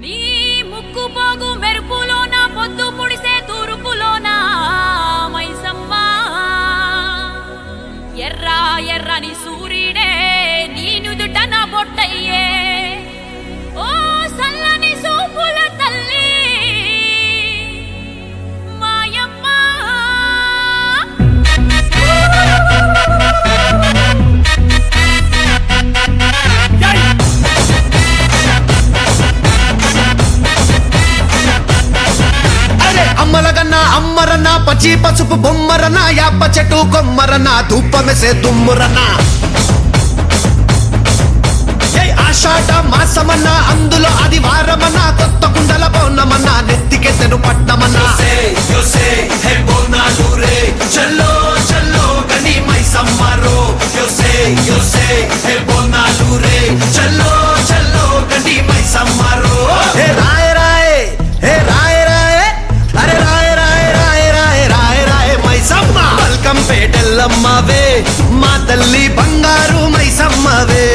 నీ ముక్కు పోగు మెరుపులోన పొద్దు పొడిసే తూరుపులోన మైసమ్మ ఎర్ర ఎర్రని సూర్యుడే నీ నుదుట నా బొట్టయ్యే ఓ సల్లని సూపుల తల్లి మాయమ్మ అమ్మలగన్నా అమ్మరన్నా పచ్చి పసుపు బొమ్మరన్నా యాప చెట్టు కొమ్మరన్నా ధూపమెసే దుమ్మురన్నా ఆషాఢ మాసమన్నా అందులో ఆదివారమన్నా కొత్త కుండల పౌర్ణమన్నా నెత్తికెత్తెను పట్నమన్నా చల్లో చల్లో గని మైసమ్మరో చల్లో చల్లో గని మైసమ్మరో హే రాయ్ రాయ్ హే రాయ్ రాయ్ అరే రాయ్ రాయ్ రాయ్ రాయ్ రాయ్ రాయ్ మైసమ్మ వెల్కమ్ పేటెల్లమ్మవే మా తల్లి బంగారు మైసమ్మవే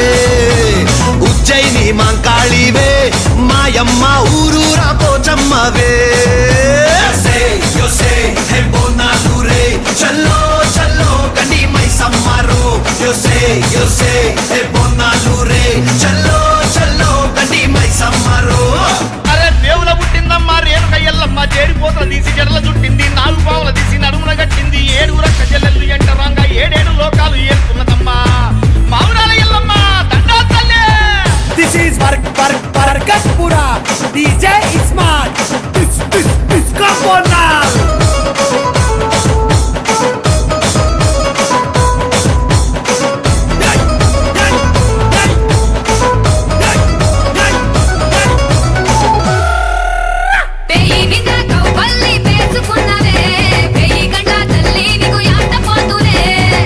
ఉజ్జయిని మాంకాళివే మాయమ్మ ఊరూరా పోచమ్మవే చల్లో చల్లో గని మైసమ్మరో చల్లో చల్లో గని మైసమ్మరో అరే దేవుల పుట్టిందమ్మా రేణుక ఎల్లమ్మ చేరిపోతల తీసి జడల చుట్టింది నాలుగు పావుల తీసి నడుమున కట్టింది ఏడుగుర కజల్లెల్లు ఎంటరాంగా ఏడేడు లోకాలు ఏలుకున్నదమ్మా మావురాల ఎల్లమ్మ దండా తల్లే. This is Bargatpura. DJ Ismat. This come on now. పెయి వింద కౌపల్లి పేసుకున్నవే పెయి గంట తల్లి నీకు యాట పోతులే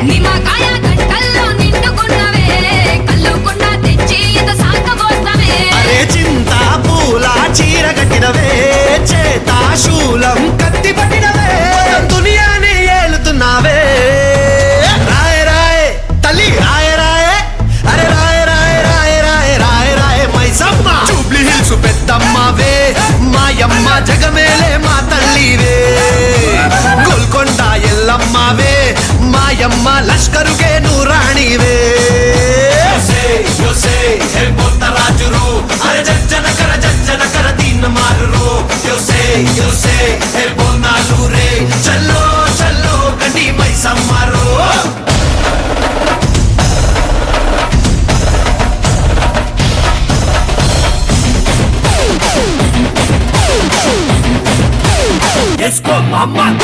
నిమ్మకాయ గంటల్లో నిండుకున్నవే కల్లు కుండ తెచ్చి ఇంత సాకబోస్తవే అరే చింత పూల చీర కట్టినవే చేత శూలం కత్తి పట్టినవే దునియాని ఏలుతున్నావే రాయ్ రాయ్ తల్లి రాయ్ రాయ్ అరే రాయ్ రాయ్ రాయ్ రాయ్ రాయ్ రాయ్ మైసమ్మ జూబ్లీ హిల్స్ పెద్దమ్మవే మాయమ్మ జగమేలే మా తల్లివే గోల్కొండ ఎల్లమ్మవే మాయమ్మ లష్కరుకే నూరాణివే రాజురు అరే జజ్జన కర దీన్ మారు రే చల్లో చల్లో గండి మైసమ్మరో Let's go, mama,